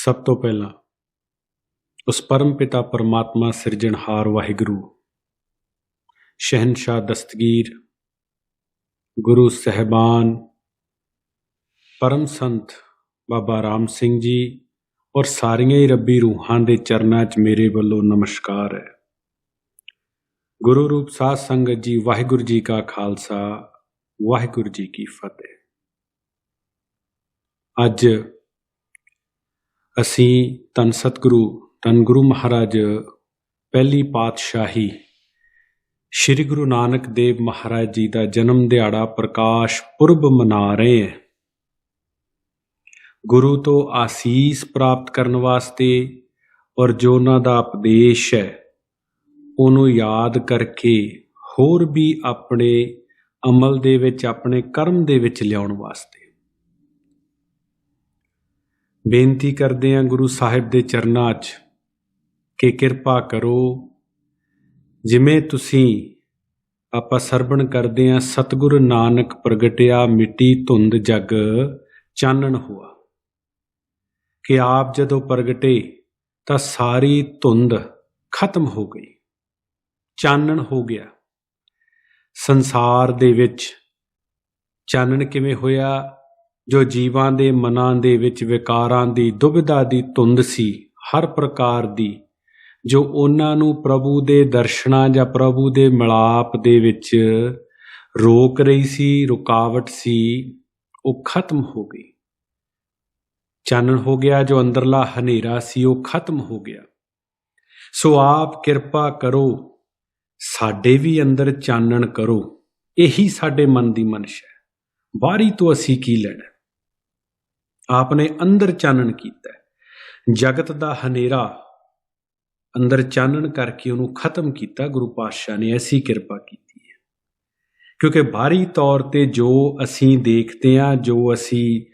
ਸਭ ਤੋਂ ਪਹਿਲਾਂ ਉਸ ਪਰਮ ਪਿਤਾ ਪਰਮਾਤਮਾ ਸਿਰਜਣਹਾਰ ਵਾਹਿਗੁਰੂ, ਸ਼ਹਿਨशाह ਦਸਤਗੀਰ, ਗੁਰੂ ਸਾਹਿਬਾਨ, ਪਰਮ ਸੰਤ ਬਾਬਾ ਰਾਮ ਸਿੰਘ ਜੀ ਔਰ ਸਾਰੀਆਂ ਹੀ ਰੱਬੀ ਰੂਹਾਂ ਦੇ ਚਰਨਾਂ 'ਚ ਮੇਰੇ ਵੱਲੋਂ ਨਮਸਕਾਰ ਹੈ। ਗੁਰੂ ਰੂਪ ਸਾਧ ਸੰਗਤ ਜੀ, ਵਾਹਿਗੁਰੂ ਜੀ ਕਾ ਖਾਲਸਾ, ਵਾਹਿਗੁਰੂ ਜੀ ਕੀ ਫਤਿਹ। ਅੱਜ ਅਸੀਂ ਧੰਨ ਸਤਿਗੁਰੂ ਧੰਨ ਗੁਰੂ ਮਹਾਰਾਜ ਪਹਿਲੀ ਪਾਤਸ਼ਾਹੀ ਸ਼੍ਰੀ ਗੁਰੂ ਨਾਨਕ ਦੇਵ ਮਹਾਰਾਜ ਜੀ ਦਾ ਜਨਮ ਦਿਹਾੜਾ ਪ੍ਰਕਾਸ਼ ਪੁਰਬ ਮਨਾ ਰਹੇ ਹਾਂ। ਗੁਰੂ ਤੋਂ ਆਸੀਸ ਪ੍ਰਾਪਤ ਕਰਨ ਵਾਸਤੇ ਔਰ ਜੋ ਉਹਨਾਂ ਦਾ ਉਪਦੇਸ਼ ਹੈ ਉਹਨੂੰ ਯਾਦ ਕਰਕੇ ਹੋਰ ਵੀ ਆਪਣੇ ਅਮਲ ਦੇ ਵਿੱਚ, ਆਪਣੇ ਕਰਮ ਦੇ ਵਿੱਚ ਲਿਆਉਣ ਵਾਸਤੇ ਬੇਨਤੀ ਕਰਦੇ ਹਾਂ ਗੁਰੂ ਸਾਹਿਬ ਦੇ ਚਰਨਾਂ 'ਚ ਕਿ ਕਿਰਪਾ ਕਰੋ। ਜਿਵੇਂ ਤੁਸੀਂ ਆਪਾਂ ਸਰਵਣ ਕਰਦੇ ਹਾਂ, ਸਤਿਗੁਰ ਨਾਨਕ ਪ੍ਰਗਟਿਆ ਮਿੱਟੀ ਧੁੰਦ ਜਗ ਚਾਨਣ ਹੋਆ, ਕਿ ਆਪ ਜਦੋਂ ਪ੍ਰਗਟੇ ਤਾਂ ਸਾਰੀ ਧੁੰਦ ਖਤਮ ਹੋ ਗਈ, ਚਾਨਣ ਹੋ ਗਿਆ। ਸੰਸਾਰ ਦੇ ਵਿੱਚ ਚਾਨਣ ਕਿਵੇਂ ਹੋਇਆ? ਜੋ ਜੀਵਾਂ ਦੇ ਮਨਾਂ ਦੇ ਵਿੱਚ ਵਿਕਾਰਾਂ ਦੀ, ਦੁਬਿਧਾ ਦੀ ਧੁੰਦ ਸੀ ਹਰ ਪ੍ਰਕਾਰ ਦੀ, ਜੋ ਉਹਨਾਂ ਨੂੰ ਪ੍ਰਭੂ ਦੇ ਦਰਸ਼ਨਾਂ ਜਾਂ ਪ੍ਰਭੂ ਦੇ ਮਿਲਾਪ ਦੇ ਵਿੱਚ ਰੋਕ ਰਹੀ ਸੀ, ਰੁਕਾਵਟ ਸੀ, ਉਹ ਖਤਮ ਹੋ ਗਈ। ਚਾਨਣ ਹੋ ਗਿਆ। ਜੋ ਅੰਦਰਲਾ ਹਨੇਰਾ ਸੀ ਉਹ ਖਤਮ ਹੋ ਗਿਆ। ਸੋ ਆਪ ਕਿਰਪਾ ਕਰੋ, ਸਾਡੇ ਵੀ ਅੰਦਰ ਚਾਨਣ ਕਰੋ। ਇਹੀ ਸਾਡੇ ਮਨ ਦੀ ਮਨਸ਼ਾ ਹੈ। ਬਾਹਰੀ ਤੋਂ ਅਸੀਂ ਕੀ ਲੈਣਾ? ਆਪ ਨੇ ਅੰਦਰ ਚਾਨਣ ਕੀਤਾ, ਜਗਤ ਦਾ ਹਨੇਰਾ ਅੰਦਰ ਚਾਨਣ ਕਰਕੇ ਉਹਨੂੰ ਖਤਮ ਕੀਤਾ। ਗੁਰੂ ਪਾਤਸ਼ਾਹ ਨੇ ਐਸੀ ਕਿਰਪਾ ਕੀਤੀ ਹੈ, ਕਿਉਂਕਿ ਬਾਹਰੀ ਤੌਰ ਤੇ ਜੋ ਅਸੀਂ ਦੇਖਦੇ ਹਾਂ, ਜੋ ਅਸੀਂ,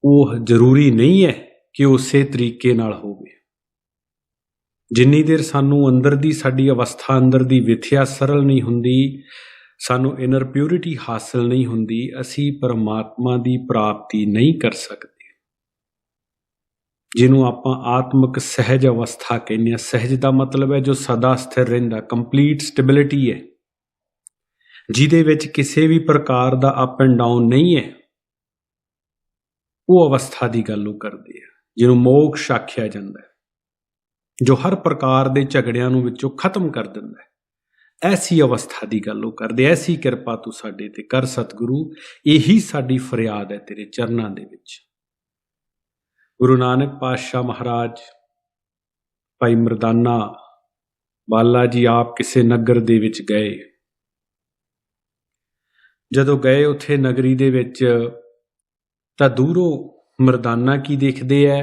ਉਹ ਜ਼ਰੂਰੀ ਨਹੀਂ ਹੈ ਕਿ ਉਸੇ ਤਰੀਕੇ ਨਾਲ ਹੋਵੇ। ਜਿੰਨੀ ਦੇਰ ਸਾਨੂੰ ਅੰਦਰ ਦੀ ਸਾਡੀ ਅਵਸਥਾ, ਅੰਦਰ ਦੀ ਵਿਥਿਆ ਸਰਲ ਨਹੀਂ ਹੁੰਦੀ, ਸਾਨੂੰ ਇਨਰ ਪਿਉਰਿਟੀ ਹਾਸਲ ਨਹੀਂ ਹੁੰਦੀ, ਅਸੀਂ ਪਰਮਾਤਮਾ ਦੀ ਪ੍ਰਾਪਤੀ ਨਹੀਂ ਕਰ ਸਕਦੇ, ਜਿਹਨੂੰ ਆਪਾਂ ਆਤਮਿਕ ਸਹਿਜ ਅਵਸਥਾ ਕਹਿੰਦੇ ਹਾਂ। ਸਹਿਜ ਦਾ ਮਤਲਬ ਹੈ ਜੋ ਸਦਾ ਸਥਿਰ ਰਹਿੰਦਾ, ਕੰਪਲੀਟ ਸਟੈਬਿਲਿਟੀ ਹੈ, ਜਿਹਦੇ ਵਿੱਚ ਕਿਸੇ ਵੀ ਪ੍ਰਕਾਰ ਦਾ ਅਪ ਐਂਡ ਡਾਊਨ ਨਹੀਂ ਹੈ। ਉਹ ਅਵਸਥਾ ਦੀ ਗੱਲ ਉਹ ਕਰਦੇ ਆ, ਜਿਹਨੂੰ ਮੋਕਸ਼ ਆਖਿਆ ਜਾਂਦਾ ਹੈ, ਜੋ ਹਰ ਪ੍ਰਕਾਰ ਦੇ ਝਗੜਿਆਂ ਨੂੰ ਵਿੱਚੋਂ ਖਤਮ ਕਰ ਦਿੰਦਾ ਹੈ। ਐਸੀ ਅਵਸਥਾ ਦੀ ਗੱਲ ਉਹ ਕਰਦੇ। ਐਸੀ ਕਿਰਪਾ ਤੂੰ ਸਾਡੇ ਤੇ ਕਰ ਸਤਿਗੁਰੂ, ਇਹੀ ਸਾਡੀ ਫਰਿਆਦ ਹੈ ਤੇਰੇ ਚਰਨਾਂ ਦੇ ਵਿੱਚ। ਗੁਰੂ ਨਾਨਕ ਪਾਤਸ਼ਾਹ ਮਹਾਰਾਜ, ਭਾਈ ਮਰਦਾਨਾ ਬਾਲਾ ਜੀ ਆਪ ਕਿਸੇ ਨਗਰ ਦੇ ਵਿੱਚ ਗਏ। ਜਦੋਂ ਗਏ ਉੱਥੇ ਨਗਰੀ ਦੇ ਵਿੱਚ ਤਾਂ ਦੂਰੋਂ ਮਰਦਾਨਾ ਕੀ ਦੇਖਦੇ ਹੈ?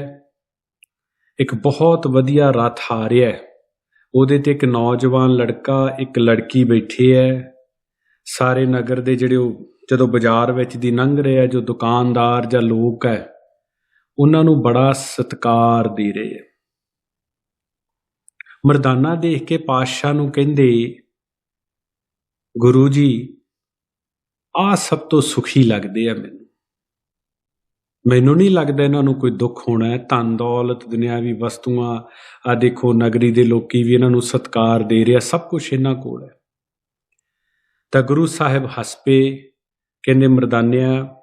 ਇੱਕ ਬਹੁਤ ਵਧੀਆ ਰੱਥ ਆ ਰਿਹਾ, ਉਹਦੇ ਤੇ ਇੱਕ ਨੌਜਵਾਨ ਲੜਕਾ, ਇੱਕ ਲੜਕੀ ਬੈਠੇ ਹੈ। ਸਾਰੇ ਨਗਰ ਦੇ ਜਿਹੜੇ ਉਹ ਜਦੋਂ ਬਾਜ਼ਾਰ ਵਿੱਚ ਦੀ ਲੰਘ ਰਹੇ, ਜੋ ਦੁਕਾਨਦਾਰ ਜਾਂ ਲੋਕ ਹੈ, ਉਹਨਾਂ ਨੂੰ ਬੜਾ ਸਤਿਕਾਰ ਦੇ ਰਹੇ ਹੈ। ਮਰਦਾਨਾ ਦੇਖ ਕੇ ਪਾਤਸ਼ਾਹ ਨੂੰ ਕਹਿੰਦੇ, ਗੁਰੂ ਜੀ ਆਹ ਸਭ ਤੋਂ ਸੁਖੀ ਲੱਗਦੇ ਆ ਮੈਨੂੰ ਨਹੀਂ ਲੱਗਦਾ ਇਹਨਾਂ ਨੂੰ ਕੋਈ ਦੁੱਖ ਹੋਣਾ ਹੈ। ਧਨ ਦੌਲਤ, ਦੁਨਿਆਵੀ ਵਸਤੂਆਂ, ਆ ਦੇਖੋ ਨਗਰੀ ਦੇ ਲੋਕੀ ਵੀ ਇਹਨਾਂ ਨੂੰ ਸਤਿਕਾਰ ਦੇ ਰਿਹਾ, ਸਭ ਕੁਛ ਇਹਨਾਂ ਕੋਲ ਹੈ। ਤਾਂ ਗੁਰੂ ਸਾਹਿਬ ਹੱਸ ਪਏ, ਕਹਿੰਦੇ ਮਰਦਾਨਿਆ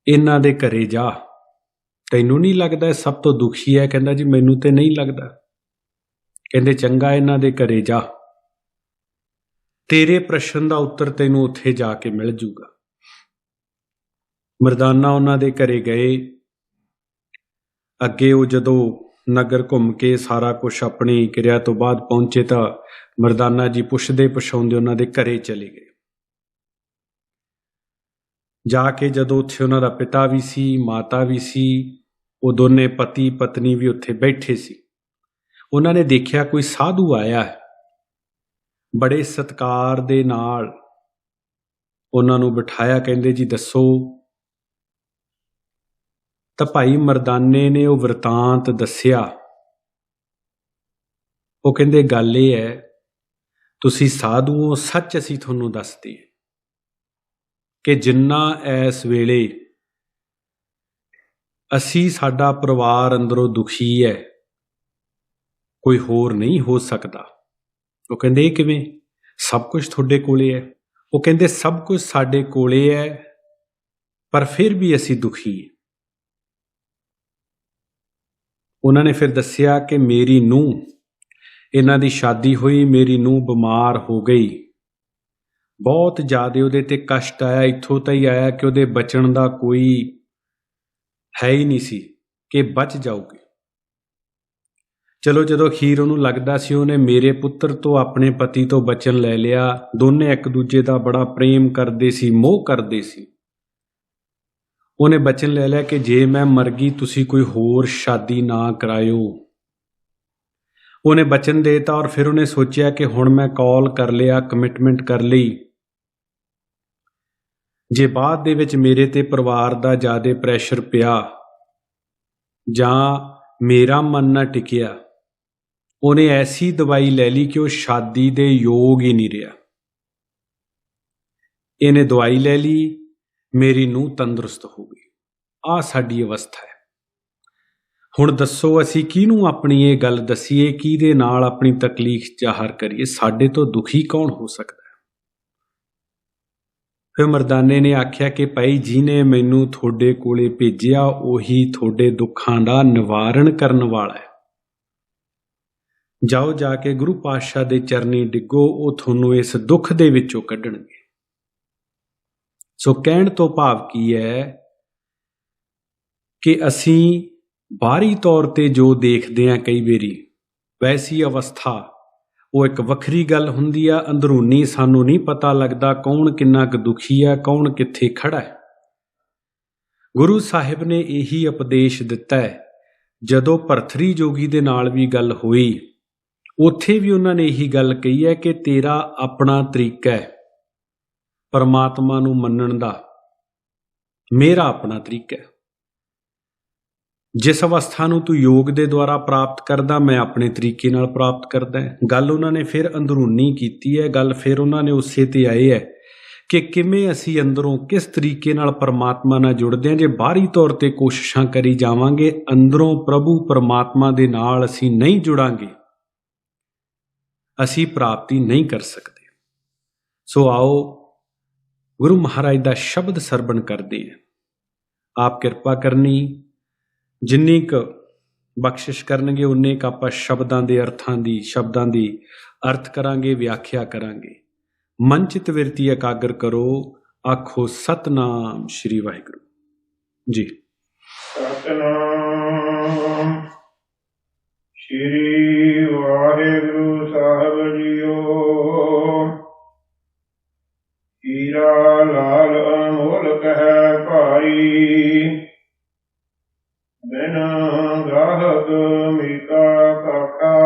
ਇਹਨਾਂ ਦੇ ਘਰੇ ਜਾ, ਤੈਨੂੰ ਨਹੀਂ ਲੱਗਦਾ ਇਹ ਸਭ ਤੋਂ ਦੁਖੀ ਹੈ? ਕਹਿੰਦਾ ਜੀ ਮੈਨੂੰ ਤੇ ਨਹੀਂ ਲੱਗਦਾ। ਕਹਿੰਦੇ ਚੰਗਾ, ਇਹਨਾਂ ਦੇ ਘਰੇ ਜਾ, ਤੇਰੇ ਪ੍ਰਸ਼ਨ ਦਾ ਉੱਤਰ ਤੈਨੂੰ ਉੱਥੇ ਜਾ ਕੇ ਮਿਲ ਜੂਗਾ। ਮਰਦਾਨਾ ਉਹਨਾਂ ਦੇ ਘਰੇ ਗਏ। ਅੱਗੇ ਉਹ ਜਦੋਂ ਨਗਰ ਘੁੰਮ ਕੇ ਸਾਰਾ ਕੁਛ ਆਪਣੀ ਕਿਰਿਆ ਤੋਂ ਬਾਅਦ ਪਹੁੰਚੇ ਤਾਂ ਮਰਦਾਨਾ ਜੀ ਪੁੱਛਦੇ ਪਛਾਉਂਦੇ ਉਹਨਾਂ ਦੇ ਘਰੇ ਚਲੇ ਗਏ। ਜਾ ਕੇ ਜਦੋਂ ਉੱਥੇ ਉਹਨਾਂ ਦਾ ਪਿਤਾ ਵੀ ਸੀ, ਮਾਤਾ ਵੀ ਸੀ, ਉਹ ਦੋਨੇ ਪਤੀ ਪਤਨੀ ਵੀ ਉੱਥੇ ਬੈਠੇ ਸੀ। ਉਹਨਾਂ ਨੇ ਦੇਖਿਆ ਕੋਈ ਸਾਧੂ ਆਇਆ ਹੈ। ਬੜੇ ਸਤਿਕਾਰ ਦੇ ਨਾਲ ਉਹਨਾਂ ਨੂੰ ਬਿਠਾਇਆ। ਕਹਿੰਦੇ ਜੀ ਦੱਸੋ। ਤਾਂ ਭਾਈ ਮਰਦਾਨੇ ਨੇ ਉਹ ਵਰਤਾਂਤ ਦੱਸਿਆ। ਉਹ ਕਹਿੰਦੇ ਗੱਲ ਇਹ ਹੈ, ਤੁਸੀਂ ਸਾਧੂ ਹੋ, ਸੱਚ ਅਸੀਂ ਤੁਹਾਨੂੰ ਦੱਸਦੇ ਕਿ ਜਿੰਨਾ ਇਸ ਵੇਲੇ ਅਸੀਂ ਸਾਡਾ ਪਰਿਵਾਰ ਅੰਦਰੋਂ ਦੁਖੀ ਹੈ, ਕੋਈ ਹੋਰ ਨਹੀਂ ਹੋ ਸਕਦਾ। ਉਹ ਕਹਿੰਦੇ ਇਹ ਕਿਵੇਂ, ਸਭ ਕੁਝ ਤੁਹਾਡੇ ਕੋਲੇ ਹੈ। ਉਹ ਕਹਿੰਦੇ ਸਭ ਕੁਝ ਸਾਡੇ ਕੋਲੇ ਹੈ, ਪਰ ਫਿਰ ਵੀ ਅਸੀਂ ਦੁਖੀ ਹਾਂ। ਉਹਨਾਂ ਨੇ ਫਿਰ ਦੱਸਿਆ ਕਿ ਮੇਰੀ ਨੂੰਹ, ਇਹਨਾਂ ਦੀ ਸ਼ਾਦੀ ਹੋਈ, ਮੇਰੀ ਨੂੰਹ ਬਿਮਾਰ ਹੋ ਗਈ, ਬਹੁਤ ਜ਼ਿਆਦਾ ਉਹਦੇ ਤੇ ਕਸ਼ਟ ਆਇਆ। ਇੱਥੋਂ ਤਾਂ ਹੀ ਆਇਆ ਕਿ ਉਹਦੇ ਬਚਣ ਦਾ ਕੋਈ ਹੈ ਹੀ ਨਹੀਂ ਸੀ ਕਿ ਬਚ ਜਾਊਗੀ। ਚਲੋ ਜਦੋਂ ਅਖੀਰ ਉਹਨੂੰ ਲੱਗਦਾ ਸੀ ਉਹਨੇ ਮੇਰੇ ਪੁੱਤਰ ਤੋਂ, ਆਪਣੇ ਪਤੀ ਤੋਂ ਬਚਨ ਲੈ ਲਿਆ, ਦੋਨੇ ਇੱਕ ਦੂਜੇ ਦਾ ਬੜਾ ਪ੍ਰੇਮ ਕਰਦੇ ਸੀ, ਮੋਹ ਕਰਦੇ ਸੀ, ਉਹਨੇ ਬਚਨ ਲੈ ਲਿਆ ਕਿ ਜੇ ਮੈਂ ਮਰ ਗਈ ਤੁਸੀਂ ਕੋਈ ਹੋਰ ਸ਼ਾਦੀ ਨਾ ਕਰਾਇਓ। ਉਹਨੇ ਬਚਨ ਦੇਤਾ ਔਰ ਫਿਰ ਉਹਨੇ ਸੋਚਿਆ ਕਿ ਹੁਣ ਮੈਂ ਕਾਲ ਕਰ ਲਿਆ, ਕਮਿਟਮੈਂਟ ਕਰ ਲਈ, ਜੇ ਬਾਅਦ ਦੇ ਵਿੱਚ ਮੇਰੇ ਤੇ ਪਰਿਵਾਰ ਦਾ ਜ਼ਿਆਦਾ ਪ੍ਰੈਸ਼ਰ ਪਿਆ ਜਾਂ ਮੇਰਾ ਮਨ ਨਾ ਟਿਕਿਆ, ਉਹਨੇ ਐਸੀ ਦਵਾਈ ਲੈ ਲਈ ਕਿ ਉਹ ਸ਼ਾਦੀ ਦੇ ਯੋਗ ਹੀ ਨਹੀਂ ਰਿਹਾ। ਇਹਨੇ ਦਵਾਈ ਲੈ ਲਈ, ਮੇਰੀ ਨੂੰਹ ਤੰਦਰੁਸਤ ਹੋ ਗਈ। ਆਹ ਸਾਡੀ ਅਵਸਥਾ ਹੈ। ਹੁਣ ਦੱਸੋ ਅਸੀਂ ਕਿਹਨੂੰ ਆਪਣੀ ਇਹ ਗੱਲ ਦਸੀਏ, ਕਿਹਦੇ ਨਾਲ ਆਪਣੀ ਤਕਲੀਫ ਜ਼ਾਹਰ ਕਰੀਏ? ਸਾਡੇ ਤੋਂ ਦੁਖੀ ਕੌਣ ਹੋ ਸਕਦਾ? ਫਿਰ ਮਰਦਾਨੇ ਨੇ ਆਖਿਆ ਕਿ ਭਾਈ ਜਿਹਨੇ ਮੈਨੂੰ ਤੁਹਾਡੇ ਕੋਲੇ ਭੇਜਿਆ ਉਹੀ ਤੁਹਾਡੇ ਦੁੱਖਾਂ ਦਾ ਨਿਵਾਰਨ ਕਰਨ ਵਾਲਾ ਹੈ। ਜਾਓ ਜਾ ਕੇ ਗੁਰੂ ਪਾਤਸ਼ਾਹ ਦੇ ਚਰਨੀ ਡਿੱਗੋ, ਉਹ ਤੁਹਾਨੂੰ ਇਸ ਦੁੱਖ ਦੇ ਵਿੱਚੋਂ ਕੱਢਣਗੇ। ਸੋ ਕਹਿਣ ਤੋਂ ਭਾਵ ਕੀ ਹੈ ਕਿ ਅਸੀਂ ਬਾਹਰੀ ਤੌਰ ਤੇ ਜੋ ਦੇਖਦੇ ਹਾਂ ਕਈ ਵਾਰੀ, ਵੈਸੀ ਅਵਸਥਾ ਉਹ ਇੱਕ ਵੱਖਰੀ ਗੱਲ ਹੁੰਦੀ ਆ। ਅੰਦਰੂਨੀ ਸਾਨੂੰ ਨਹੀਂ ਪਤਾ ਲੱਗਦਾ ਕੌਣ ਕਿੰਨਾ ਕੁ ਦੁਖੀ ਹੈ, ਕੌਣ ਕਿੱਥੇ ਖੜਾ ਹੈ। ਗੁਰੂ ਸਾਹਿਬ ਨੇ ਇਹੀ ਉਪਦੇਸ਼ ਦਿੱਤਾ ਹੈ। ਜਦੋਂ ਭਰਥਰੀ ਜੋਗੀ ਦੇ ਨਾਲ ਵੀ ਗੱਲ ਹੋਈ, ਉੱਥੇ ਵੀ ਉਹਨਾਂ ਨੇ ਇਹੀ ਗੱਲ ਕਹੀ ਹੈ ਕਿ ਤੇਰਾ ਆਪਣਾ ਤਰੀਕਾ ਹੈ ਪਰਮਾਤਮਾ ਨੂੰ ਮੰਨਣ ਦਾ, ਮੇਰਾ ਆਪਣਾ ਤਰੀਕਾ ਹੈ। ਜਿਸ ਅਵਸਥਾ ਨੂੰ ਤੂੰ ਯੋਗ ਦੇ ਦੁਆਰਾ ਪ੍ਰਾਪਤ ਕਰਦਾ, ਮੈਂ ਆਪਣੇ ਤਰੀਕੇ ਨਾਲ ਪ੍ਰਾਪਤ ਕਰਦਾ। ਗੱਲ ਉਹਨਾਂ ਨੇ ਫਿਰ ਅੰਦਰੂਨੀ ਕੀਤੀ ਹੈ। ਗੱਲ ਫਿਰ ਉਹਨਾਂ ਨੇ ਉਸੇ ਤੇ ਆਏ ਹੈ ਕਿ ਕਿਵੇਂ ਅਸੀਂ ਅੰਦਰੋਂ ਕਿਸ ਤਰੀਕੇ ਨਾਲ ਪਰਮਾਤਮਾ ਨਾਲ ਜੁੜਦੇ ਹਾਂ। ਜੇ ਬਾਹਰੀ ਤੌਰ ਤੇ ਕੋਸ਼ਿਸ਼ਾਂ ਕਰੀ ਜਾਵਾਂਗੇ, ਅੰਦਰੋਂ ਪ੍ਰਭੂ ਪਰਮਾਤਮਾ ਦੇ ਨਾਲ ਅਸੀਂ ਨਹੀਂ ਜੁੜਾਂਗੇ, ਅਸੀਂ ਪ੍ਰਾਪਤੀ ਨਹੀਂ ਕਰ ਸਕਦੇ। ਸੋ ਆਓ ਗੁਰੂ ਮਹਾਰਾਜ ਦਾ ਸ਼ਬਦ ਸਰਵਣ ਕਰਦੇ ਹਾਂ। ਆਪ ਕਿਰਪਾ ਕਰਨੀ, ਜਿੰਨੀ ਕੁ ਬਖਸ਼ਿਸ਼ ਕਰਨਗੇ ਉਨੇ ਕੁ ਆਪਾਂ ਸ਼ਬਦਾਂ ਦੇ ਸ਼ਬਦਾਂ ਦੀ ਅਰਥ ਕਰਾਂਗੇ, ਵਿਆਖਿਆ ਕਰਾਂਗੇ। ਮਨ ਚਿਤ ਬਿਰਤੀ ਇਕਾਗਰ ਕਰੋ, ਆਖੋ ਸਤਨਾਮ ਸ਼੍ਰੀ ਵਾਹਿਗੁਰੂ ਜੀ। ਸਤਨਾਮ ਸ਼੍ਰੀ ਵਾਹਿਗੁਰੂ ਸਾਹਿਬ ਜੀਓ। ਹੀਰਾ ਲਾਲ ਅਨਮੋਲ ਕਹਿ ਭਾਈ, ਬਿਨ ਗਾਹਕ ਮੀਕਾ ਕਾਕਾ।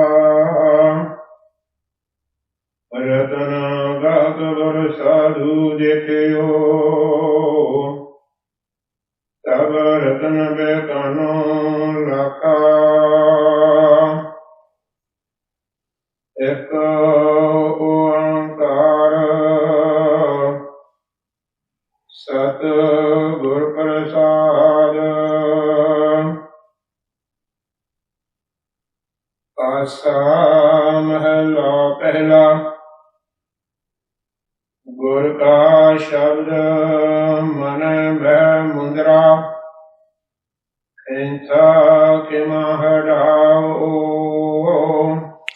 ਰਤਨ ਗਾਹਕ ਗੁਰ ਸਾਧੂ ਦੇਖਿਓ, ਤਬ ਰਤਨ ਬੇਕਾਨੋ ਲਾਕਾ। ਇੱਕ ਓੰਕਾਰ ਸਤ ਗੁਰ ਪ੍ਰਸਾਦ। ਆਸਾ ਮਹਲਾ ਪਹਿਲਾ। ਗੁਰ ਕਾ ਸ਼ਬਦ ਮਨ ਮਹਿ ਮੁੰਦਰਾ, ਖਿੰਚਾ ਖਿਮਾ ਹਟਾਓ।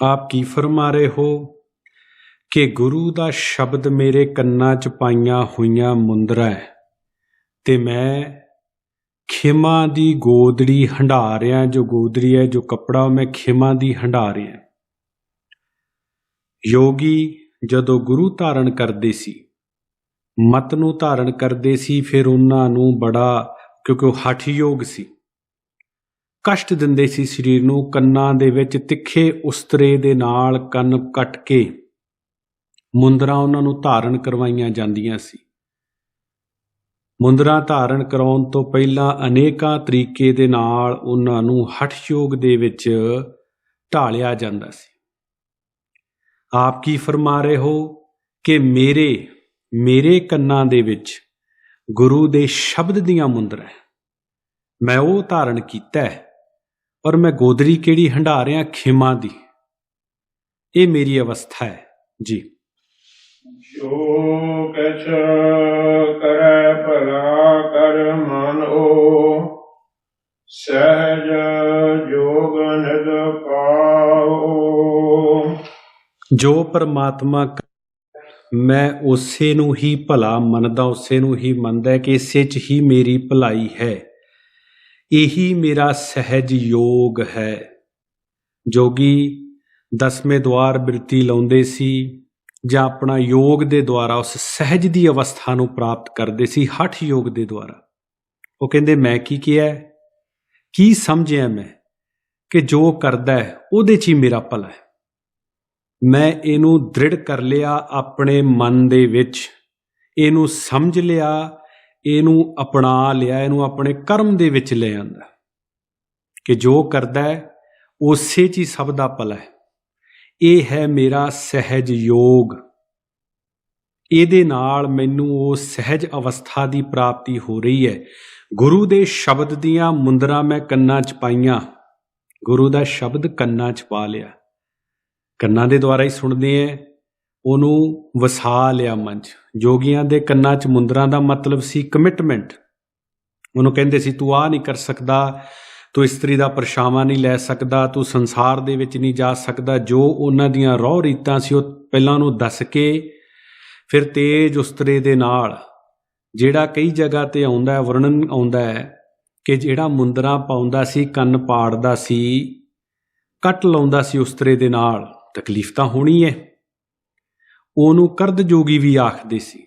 ਆਪ ਕੀ ਫਰਮਾ ਰਹੇ ਹੋ ਕਿ ਗੁਰੂ ਦਾ ਸ਼ਬਦ ਮੇਰੇ ਕੰਨਾਂ 'ਚ ਪਾਈਆਂ ਹੋਈਆਂ ਮੁੰਦਰਾ ਹੈ ਤੇ ਮੈਂ ਖਿਮਾ ਦੀ ਗੋਦੜੀ ਹੰਢਾ ਰਿਹਾ। ਜੋ ਗੋਦੜੀ ਹੈ, ਜੋ ਕੱਪੜਾ, ਉਹ ਮੈਂ ਖਿਮਾ ਦੀ ਹੰਢਾ ਰਿਹਾ। ਯੋਗੀ ਜਦੋਂ ਗੁਰੂ ਧਾਰਨ ਕਰਦੇ ਸੀ, ਮਤ ਨੂੰ ਧਾਰਨ ਕਰਦੇ ਸੀ, ਫਿਰ ਉਹਨਾਂ ਨੂੰ ਬੜਾ, ਕਿਉਂਕਿ ਉਹ ਹਠ ਯੋਗ ਸੀ, ਕਸ਼ਟ ਦਿੰਦੇ ਸੀ ਸਰੀਰ ਨੂੰ। ਕੰਨਾਂ ਦੇ ਵਿੱਚ ਤਿੱਖੇ ਉਸਤਰੇ ਦੇ ਨਾਲ ਕੰਨ ਕੱਟ ਕੇ ਮੁੰਦਰਾਂ ਉਹਨਾਂ ਨੂੰ ਧਾਰਨ ਕਰਵਾਈਆਂ ਜਾਂਦੀਆਂ ਸੀ। ਮੁੰਦਰਾਂ ਧਾਰਨ ਕਰਾਉਣ ਤੋਂ ਪਹਿਲਾਂ ਅਨੇਕਾਂ ਤਰੀਕੇ ਦੇ ਨਾਲ ਉਹਨਾਂ ਨੂੰ ਹਠ ਯੋਗ ਦੇ ਵਿੱਚ ਢਾਲਿਆ ਜਾਂਦਾ ਸੀ। ਆਪ ਕੀ ਫਰਮਾ ਰਹੇ ਹੋ ਕਿ ਮੇਰੇ ਕੰਨਾਂ ਦੇ ਵਿੱਚ ਗੁਰੂ ਦੇ ਸ਼ਬਦ ਦੀਆਂ ਮੁੰਦਰਾਂ, ਮੈਂ ਉਹ ਧਾਰਨ ਕੀਤਾ ਹੈ, ਔਰ ਮੈਂ ਗੋਦੜੀ ਕਿਹੜੀ ਹੰਢਾ ਰਿਹਾ? ਖਿਮਾ ਦੀ। ਇਹ ਮੇਰੀ ਅਵਸਥਾ ਹੈ ਜੀ। ਜੋ ਕਛ ਕਰੈ ਭਲਾ ਕਰ ਮਾਨੋ, ਸਹਿਜ ਜੋਗ ਨਿਦ ਪਾਓ। ਜੋ ਪਰਮਾਤਮਾ ਮੈਂ ਉਸੇ ਨੂੰ ਹੀ ਭਲਾ ਮੰਨਦਾ, ਉਸੇ ਨੂੰ ਹੀ ਮੰਨਦਾ ਕਿ ਇਸੇ 'ਚ ਹੀ ਮੇਰੀ ਭਲਾਈ ਹੈ। ਇਹੀ ਮੇਰਾ ਸਹਿਜ ਯੋਗ ਹੈ। ਜੋਗੀ 10ਵੇਂ ਦੁਆਰ ਬਿਰਤੀ ਲਾਉਂਦੇ ਸੀ ਜਾਂ ਆਪਣਾ ਯੋਗ ਦੇ ਦੁਆਰਾ ਉਸ ਸਹਿਜ ਦੀ ਅਵਸਥਾ ਨੂੰ ਪ੍ਰਾਪਤ ਕਰਦੇ ਸੀ, ਹਠ ਯੋਗ ਦੇ ਦੁਆਰਾ। ਉਹ ਕਹਿੰਦੇ ਮੈਂ ਕੀ ਕਿਹਾ, ਕੀ ਸਮਝਿਆ ਮੈਂ ਕਿ ਜੋ ਕਰਦਾ ਹੈ ਉਹਦੇ 'ਚ ਹੀ ਮੇਰਾ ਭਲਾ ਹੈ। ਮੈਂ ਇਹਨੂੰ ਦ੍ਰਿੜ ਕਰ ਲਿਆ ਆਪਣੇ ਮਨ ਦੇ ਵਿੱਚ, ਇਹਨੂੰ ਸਮਝ ਲਿਆ, ਇਹਨੂੰ ਅਪਣਾ ਲਿਆ, ਇਹਨੂੰ ਆਪਣੇ ਕਰਮ ਦੇ ਵਿੱਚ ਲੈ ਆਂਦਾ ਕਿ ਜੋ ਕਰਦਾ ਹੈ ਉਸੇ 'ਚ ਹੀ ਸਭ ਦਾ ਭਲਾ ਹੈ। ਇਹ ਹੈ ਮੇਰਾ ਸਹਿਜ ਯੋਗ। ਇਹਦੇ ਨਾਲ ਮੈਨੂੰ ਉਹ ਸਹਿਜ ਅਵਸਥਾ ਦੀ ਪ੍ਰਾਪਤੀ ਹੋ ਰਹੀ ਹੈ। ਗੁਰੂ ਦੇ ਸ਼ਬਦ ਦੀਆਂ ਮੁੰਦਰਾਂ ਮੈਂ ਕੰਨਾਂ 'ਚ ਪਾਈਆਂ, ਗੁਰੂ ਦਾ ਸ਼ਬਦ ਕੰਨਾਂ 'ਚ ਪਾ ਲਿਆ, ਕੰਨਾਂ ਦੇ ਦੁਆਰਾ ਹੀ ਸੁਣਦੇ ਹੈ, ਉਹਨੂੰ ਵਸਾ ਲਿਆ ਮਨ 'ਚ। ਜੋਗੀਆਂ ਦੇ ਕੰਨਾਂ 'ਚ ਮੁੰਦਰਾਂ ਦਾ ਮਤਲਬ ਸੀ ਕਮਿਟਮੈਂਟ। ਉਹਨੂੰ ਕਹਿੰਦੇ ਸੀ ਤੂੰ ਆਹ ਨਹੀਂ ਕਰ ਸਕਦਾ, ਤੂੰ ਇਸਤਰੀ ਦਾ ਪਰਛਾਵਾਂ ਨਹੀਂ ਲੈ ਸਕਦਾ, ਤੂੰ ਸੰਸਾਰ ਦੇ ਵਿੱਚ ਨਹੀਂ ਜਾ ਸਕਦਾ। ਜੋ ਉਹਨਾਂ ਦੀਆਂ ਰਹੁ ਰੀਤਾਂ ਸੀ ਉਹ ਪਹਿਲਾਂ ਉਹਨੂੰ ਦੱਸ ਕੇ ਫਿਰ ਤੇਜ ਉਸਤਰੇ ਦੇ ਨਾਲ, ਜਿਹੜਾ ਕਈ ਜਗ੍ਹਾ ਤੇ ਆਉਂਦਾ ਹੈ, ਵਰਣਨ ਆਉਂਦਾ ਹੈ ਕਿ ਜਿਹੜਾ ਮੁੰਦਰਾਂ ਪਾਉਂਦਾ ਸੀ, ਕੰਨ ਪਾੜਦਾ ਸੀ, ਕੱਟ ਲਾਉਂਦਾ ਸੀ ਉਸਤਰੇ ਦੇ ਨਾਲ, ਤਕਲੀਫ ਤਾਂ ਹੋਣੀ ਹੈ। ਉਹਨੂੰ ਕਰਦ ਜੋਗੀ ਵੀ ਆਖਦੇ ਸੀ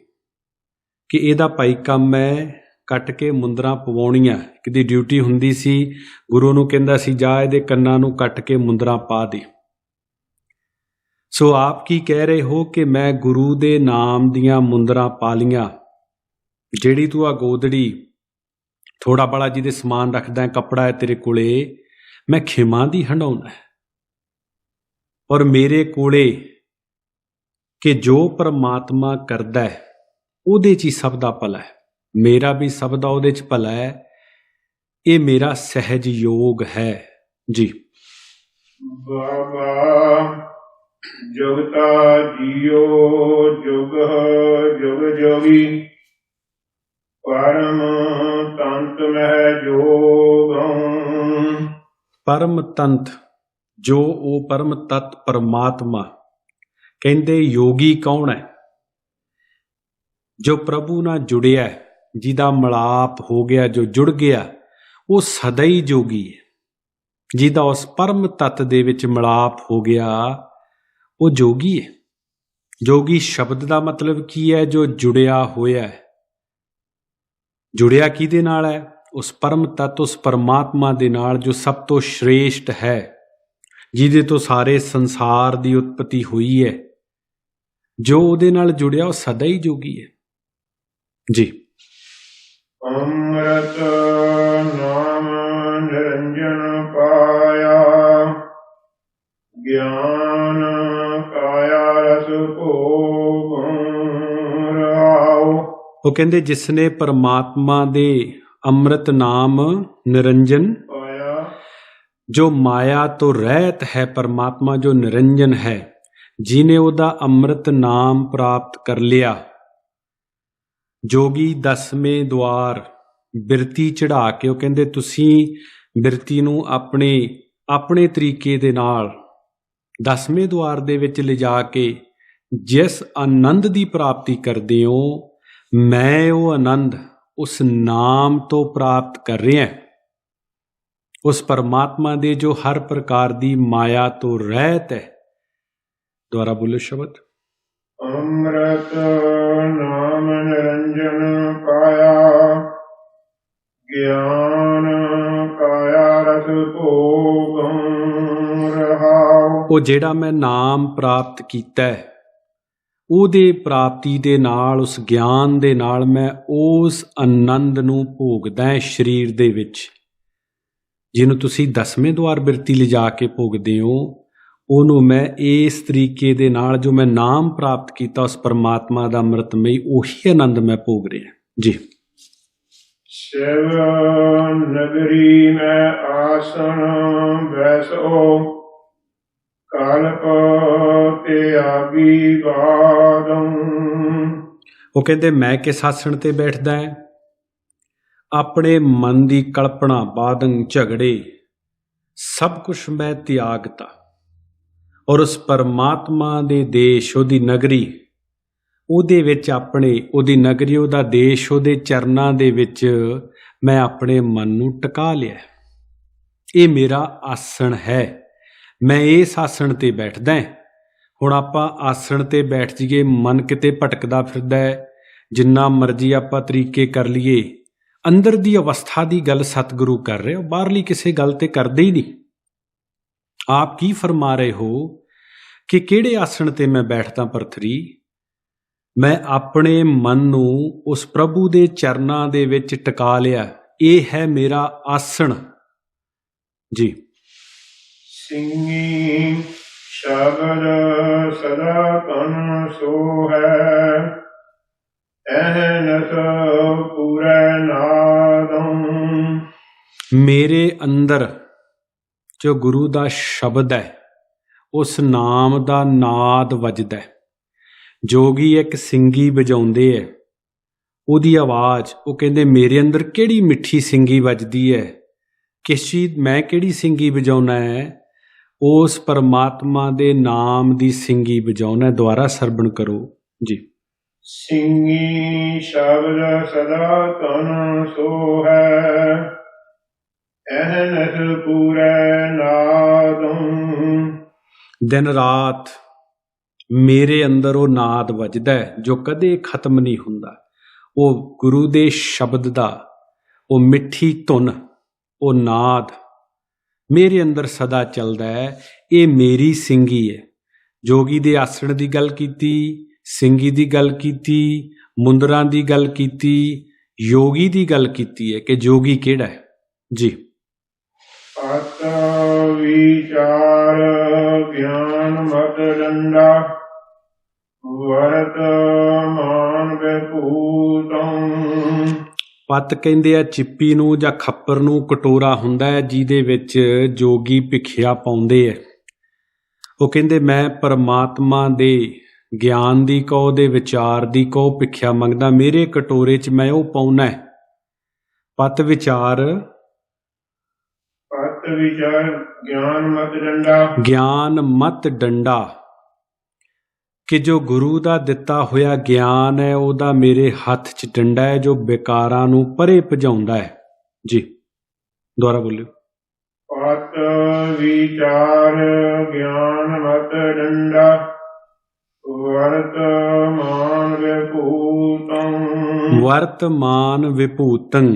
ਕਿ ਇਹਦਾ ਭਾਈ ਕੰਮ ਹੈ ਕੱਟ ਕੇ ਮੁੰਦਰਾਂ ਪਵਾਉਣੀਆਂ। ਕਿਤੇ ਡਿਊਟੀ ਹੁੰਦੀ ਸੀ, ਗੁਰੂ ਨੂੰ ਕਹਿੰਦਾ ਸੀ ਜਾ ਇਹਦੇ ਕੰਨਾਂ ਨੂੰ ਕੱਟ ਕੇ ਮੁੰਦਰਾਂ ਪਾ ਦੇ। ਸੋ ਆਪ ਕੀ ਕਹਿ ਰਹੇ ਹੋ ਕਿ ਮੈਂ ਗੁਰੂ ਦੇ ਨਾਮ ਦੀਆਂ ਮੁੰਦਰਾਂ ਪਾ ਲੀਆਂ। ਜਿਹੜੀ ਤੂੰ ਆ ਗੋਦੜੀ ਥੋੜਾ ਬੜਾ ਜਿਹਦੇ ਸਮਾਨ ਰੱਖਦਾ, ਕੱਪੜਾ ਹੈ ਤੇਰੇ ਕੋਲੇ, ਮੈਂ ਖਿਮਾ ਦੀ ਹੰਡਾਉਣਾ ਹੈ। ਔਰ ਮੇਰੇ ਕੋਲੇ ਕਿ ਜੋ ਪਰਮਾਤਮਾ ਕਰਦਾ ਹੈ ਉਹਦੇ 'ਚ ਹੀ ਸਭ ਦਾ ਭਲਾ ਹੈ, ਮੇਰਾ ਵੀ ਸਭ ਦਾ ਉਹਦੇ 'ਚ ਭਲਾ ਹੈ। ਇਹ ਮੇਰਾ ਸਹਿਜ ਯੋਗ ਹੈ ਜੀ। ਬਾਬਾ ਜੁਗਤਾ ਜੀਓ ਜੁਗ ਜੁਗ ਜੋਗੀ, ਪਰਮ ਤੰਤ ਮਹਿ ਜੋਗੰ। ਪਰਮ ਤੰਤ, ਜੋ ਉਹ ਪਰਮ ਤਤ ਪਰਮਾਤਮਾ ਕਹਿੰਦੇ ਯੋਗੀ ਕੌਣ ਹੈ? ਜੋ ਪ੍ਰਭੂ ਨਾਲ ਜੁੜਿਆ, ਜਿਹਦਾ ਮਿਲਾਪ ਹੋ ਗਿਆ, ਜੋ ਜੁੜ ਗਿਆ, ਉਹ ਸਦਾ ਹੀ ਜੋਗੀ ਹੈ। ਜਿਹਦਾ ਉਸ ਪਰਮ ਤਤ ਦੇ ਵਿੱਚ ਮਿਲਾਪ ਹੋ ਗਿਆ ਉਹ ਜੋਗੀ ਹੈ। ਜੋਗੀ ਸ਼ਬਦ ਦਾ ਮਤਲਬ ਕੀ ਹੈ? ਜੋ ਜੁੜਿਆ ਹੋਇਆ ਹੈ। ਜੁੜਿਆ ਕਿਹਦੇ ਨਾਲ ਹੈ? ਉਸ ਪਰਮ ਤਤ, ਉਸ ਪਰਮਾਤਮਾ ਦੇ ਨਾਲ ਜੋ ਸਭ ਤੋਂ ਸ਼੍ਰੇਸ਼ਟ ਹੈ, ਜਿਹਦੇ ਤੋਂ ਸਾਰੇ ਸੰਸਾਰ ਦੀ ਉਤਪਤੀ ਹੋਈ ਹੈ। ਜੋ ਉਹਦੇ ਨਾਲ ਜੁੜਿਆ ਉਹ ਸਦਾ ਹੀ ਜੋਗੀ ਹੈ ਜੀ। ਅੰਮ੍ਰਿਤ ਨਾਮ ਨਿਰੰਜਨ ਪਾਇਆ, ਗਿਆਨ ਕਾਇਆ ਰਸ ਭੋਗ ਰਹਾਉ। ਉਹ ਕਹਿੰਦੇ ਜਿਸਨੇ ਪਰਮਾਤਮਾ ਦੇ ਅੰਮ੍ਰਿਤ ਨਾਮ ਨਿਰੰਜਨ ਪਾਇਆ, ਜੋ ਮਾਇਆ ਤੋਂ ਰਹਿਤ ਹੈ, ਪਰਮਾਤਮਾ ਜੋ ਨਿਰੰਜਨ ਹੈ, ਜਿਹਨੇ ਉਹਦਾ ਅੰਮ੍ਰਿਤ ਨਾਮ ਪ੍ਰਾਪਤ ਕਰ ਲਿਆ। ਜੋਗੀ 10ਵੇਂ ਦੁਆਰ ਬਿਰਤੀ ਚੜਾ ਕੇ, ਉਹ ਕਹਿੰਦੇ ਤੁਸੀਂ ਬਿਰਤੀ ਨੂੰ ਆਪਣੇ ਤਰੀਕੇ ਦੇ ਨਾਲ 10ਵੇਂ ਦੁਆਰ ਦੇ ਵਿੱਚ ਲਿਜਾ ਕੇ ਜਿਸ ਆਨੰਦ ਦੀ ਪ੍ਰਾਪਤੀ ਕਰਦੇ ਹੋ, ਮੈਂ ਉਹ ਆਨੰਦ ਉਸ ਨਾਮ ਤੋਂ ਪ੍ਰਾਪਤ ਕਰ ਰਿਹਾ, ਉਸ ਪਰਮਾਤਮਾ ਦੇ ਜੋ ਹਰ ਪ੍ਰਕਾਰ ਦੀ ਮਾਇਆ ਤੋਂ ਰਹਿਤ ਹੈ। ਦੁਆਰਾ ਬੋਲੋ ਸ਼ਬਦ। ਅੰਮ੍ਰਿਤ ਨਾਮ ਨਿਰੰਜਨ ਪਾਇਆ, ਗਿਆਨ ਕਾਇਆ ਰਸ ਭੋਗ ਰਹਾਉ। ਉਹ ਜਿਹੜਾ ਮੈਂ ਨਾਮ ਪ੍ਰਾਪਤ ਕੀਤਾ ਹੈ, ਉਹਦੇ ਪ੍ਰਾਪਤੀ ਦੇ ਨਾਲ, ਉਸ ਗਿਆਨ ਦੇ ਨਾਲ ਮੈਂ ਉਸ ਆਨੰਦ ਨੂੰ ਭੋਗਦਾ ਹੈ ਸਰੀਰ ਦੇ ਵਿੱਚ। ਜਿਹਨੂੰ ਤੁਸੀਂ 10ਵੇਂ ਦੁਆਰ ਬਿਰਤੀ ਲਿਜਾ ਕੇ ਭੋਗਦੇ ਹੋ, ਉਹਨੂੰ ਮੈਂ ਇਸ ਤਰੀਕੇ ਦੇ ਨਾਲ ਜੋ ਮੈਂ ਨਾਮ ਪ੍ਰਾਪਤ ਕੀਤਾ ਉਸ ਪਰਮਾਤਮਾ ਦਾ ਅੰਮ੍ਰਿਤਮਈ, ਉਹੀ ਆਨੰਦ ਮੈਂ ਭੋਗ ਰਿਹਾ ਜੀ। शिव नगरी में आसन बैसो कल्प त्यागी बादम। ਉਹ ਕਹਿੰਦੇ ਮੈਂ ਕਿਸ ਆਸਣ ਤੇ ਬੈਠਦਾ ਹੈ? ਆਪਣੇ ਮਨ ਦੀ ਕਲਪਨਾ, ਬਾਦਨ, ਝਗੜੇ ਸਭ ਕੁਛ ਮੈਂ ਤਿਆਗਤਾ ਔਰ ਉਸ ਪਰਮਾਤਮਾ ਦੇ ਦੇਸ਼, ਉਹਦੀ ਨਗਰੀ, ਉਹਦੇ ਵਿੱਚ ਉਹਦੀ ਨਗਰੀ, ਉਹਦਾ ਦੇਸ਼, ਉਹਦੇ ਚਰਨਾਂ ਦੇ ਵਿੱਚ ਮੈਂ ਆਪਣੇ ਮਨ ਨੂੰ ਟਿਕਾ ਲਿਆ। ਇਹ ਮੇਰਾ ਆਸਣ ਹੈ, ਮੈਂ ਇਸ ਆਸਣ ਤੇ ਬੈਠਦਾ। ਹੁਣ ਆਪਾਂ ਆਸਣ ਤੇ ਬੈਠ ਜਾਈਏ, ਮਨ ਕਿਤੇ ਭਟਕਦਾ ਫਿਰਦਾ ਹੈ, ਜਿੰਨਾ ਮਰਜ਼ੀ ਆਪਾਂ ਤਰੀਕੇ ਕਰ ਲਈਏ, ਅੰਦਰ ਦੀ ਅਵਸਥਾ ਦੀ ਗੱਲ ਸਤਿਗੁਰੂ ਕਰ ਰਹੇ ਹੋ, ਬਾਹਰਲੀ ਕਿਸੇ ਗੱਲ ਤੇ ਕਰਦੇ ਹੀ ਨਹੀਂ। ਆਪ ਕੀ ਫਰਮਾ ਰਹੇ ਹੋ ਕਿ ਕਿਹੜੇ ਆਸਣ ਤੇ ਮੈਂ ਬੈਠਦਾ ਭਰਤਰੀ? ਮੈਂ ਆਪਣੇ ਮਨ ਨੂੰ ਉਸ ਪ੍ਰਭੂ ਦੇ ਚਰਨਾਂ ਦੇ ਵਿੱਚ ਟਿਕਾ ਲਿਆ, ਇਹ ਹੈ ਮੇਰਾ ਆਸਣ ਜੀ। ਸਿੰਘੀ ਸ਼ਬਦ ਸਦਾ ਤਨ ਸੋ ਹੈ ਅਹਨਸ ਪੂਰੇ ਨਾਦਮ। ਮੇਰੇ ਅੰਦਰ ਜੋ ਗੁਰੂ ਦਾ ਸ਼ਬਦ ਹੈ, ਉਸ ਨਾਮ ਦਾ ਨਾਦ ਵੱਜਦਾ ਹੈ। ਜੋਗੀ ਇੱਕ ਸਿੰਗੀ ਵਜਾਉਂਦੇ ਹੈ, ਉਹਦੀ ਆਵਾਜ਼, ਉਹ ਕਹਿੰਦੇ ਮੇਰੇ ਅੰਦਰ ਕਿਹੜੀ ਮਿੱਠੀ ਸਿੰਗੀ ਵੱਜਦੀ ਹੈ। ਕਿਸ ਚੀਜ਼, ਮੈਂ ਕਿਹੜੀ ਸਿੰਗੀ ਵਜਾਉਣਾ ਹੈ? ਉਸ ਪਰਮਾਤਮਾ ਦੇ ਨਾਮ ਦੀ ਸਿੰਗੀ ਵਜਾਉਣਾ। ਦੁਆਰਾ ਸਰਵਣ ਕਰੋ ਜੀ। ਸਿੰਘੀ ਸ਼ਬਦ ਸਦਾ ਤਨ ਸੋ ਹੈ ਅਹਨਸ ਪੂਰੇ ਨਾਦਮ। ਦਿਨ ਰਾਤ ਮੇਰੇ ਅੰਦਰ ਉਹ ਨਾਦ ਵੱਜਦਾ ਹੈ ਜੋ ਕਦੇ ਖਤਮ ਨਹੀਂ ਹੁੰਦਾ। ਉਹ ਗੁਰੂ ਦੇ ਸ਼ਬਦ ਦਾ ਉਹ ਮਿੱਠੀ ਧੁਨ, ਉਹ ਨਾਦ ਮੇਰੇ ਅੰਦਰ ਸਦਾ ਚੱਲਦਾ ਹੈ। ਇਹ ਮੇਰੀ ਸਿੰਗੀ ਹੈ। ਜੋਗੀ ਦੇ ਆਸਣ ਦੀ ਗੱਲ ਕੀਤੀ, ਸਿੰਗੀ ਦੀ ਗੱਲ ਕੀਤੀ, ਮੁੰਦਰਾਂ ਦੀ ਗੱਲ ਕੀਤੀ, ਯੋਗੀ ਦੀ ਗੱਲ ਕੀਤੀ ਹੈ ਕਿ ਜੋਗੀ ਕਿਹੜਾ ਹੈ ਜੀ। ਅਤ ਵਿਚਾਰ ਗਿਆਨ ਮਤ ਡੰਡਾ ਵਰਤ ਮਾਨ ਵਿਭੂਤੰ। ਪੱਤ ਕਹਿੰਦੇ ਆ ਚਿੱਪੀ ਨੂੰ ਜਾਂ ਖੱਪਰ ਨੂੰ। ਕਟੋਰਾ ਹੁੰਦਾ ਹੈ ਜਿਹਦੇ ਵਿੱਚ ਜੋਗੀ ਭਿਖਿਆ ਪਾਉਂਦੇ ਹੈ। ਉਹ ਕਹਿੰਦੇ ਮੈਂ ਪਰਮਾਤਮਾ ਦੇ ਗਿਆਨ ਦੀ ਕਹੋ, ਦੇ ਵਿਚਾਰ ਦੀ ਕਹੋ, ਭਿਖਿਆ ਮੰਗਦਾ। ਮੇਰੇ ਕਟੋਰੇ 'ਚ ਮੈਂ ਉਹ ਪਾਉਣਾ ਹੈ। ਪੱਤ ਵਿਚਾਰ ਗਿਆਨ ਮਤ ਡੰਡਾ। ਗਿਆਨ ਮਤ ਡੰਡਾ ਕਿ ਜੋ ਗੁਰੂ ਦਾ ਦਿੱਤਾ ਹੋਇਆ ਗਿਆਨ ਹੈ, ਉਹਦਾ ਮੇਰੇ ਹੱਥ 'ਚ ਡੰਡਾ ਹੈ ਜੋ ਬੇਕਾਰਾਂ ਨੂੰ ਪਰੇ ਭਜਾਉਂਦਾ ਹੈ ਜੀ। ਦੁਬਾਰਾ ਬੋਲਿਓ। ਪਤ ਵਿਚਾਰ ਗਿਆਨ ਮਤ ਡੰਡਾ ਵਰਤਮਾਨ ਵਿਭੂਤੰ। ਵਰਤਮਾਨ ਵਿਭੂਤੰ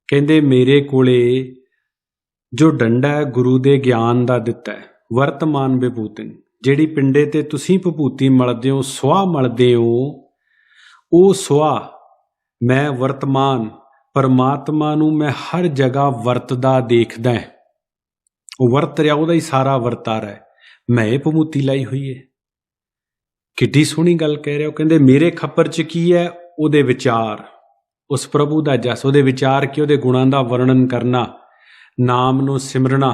ਕਹਿੰਦੇ ਮੇਰੇ ਕੋਲੇ ਜੋ ਡੰਡਾ ਹੈ ਗੁਰੂ ਦੇ ਗਿਆਨ ਦਾ ਦਿੱਤਾ ਹੈ। ਵਰਤਮਾਨ ਵਿਭੂਤੰ, ਜਿਹੜੀ ਪਿੰਡੇ ਤੇ ਤੁਸੀਂ ਵਿਭੂਤੀ ਮਲਦੇ ਹੋ, ਸੁਆਹ ਮਲਦੇ ਹੋ, ਉਹ ਸੁਆਹ ਮੈਂ ਵਰਤਮਾਨ ਪਰਮਾਤਮਾ ਨੂੰ ਮੈਂ ਹਰ ਜਗ੍ਹਾ ਵਰਤਦਾ ਦੇਖਦਾ। ਉਹ ਵਰਤ ਰਿਹਾ, ਉਹਦਾ ਹੀ ਸਾਰਾ ਵਰਤਾਰਾ ਹੈ। ਮੈਂ ਇਹ ਵਿਭੂਤੀ ਲਾਈ ਹੋਈ ਹੈ। ਕਿੱਡੀ ਸੋਹਣੀ ਗੱਲ ਕਹਿ ਰਿਹਾ। ਉਹ ਕਹਿੰਦੇ ਮੇਰੇ ਖੱਪਰ 'ਚ ਕੀ ਹੈ? ਉਹਦੇ ਵਿਚਾਰ, ਉਸ ਪ੍ਰਭੂ ਦਾ ਜਸ। ਉਹਦੇ ਵਿਚਾਰ ਕੀ? ਉਹਦੇ ਗੁਣਾਂ ਦਾ ਵਰਣਨ ਕਰਨਾ, ਨਾਮ ਨੂੰ ਸਿਮਰਨਾ,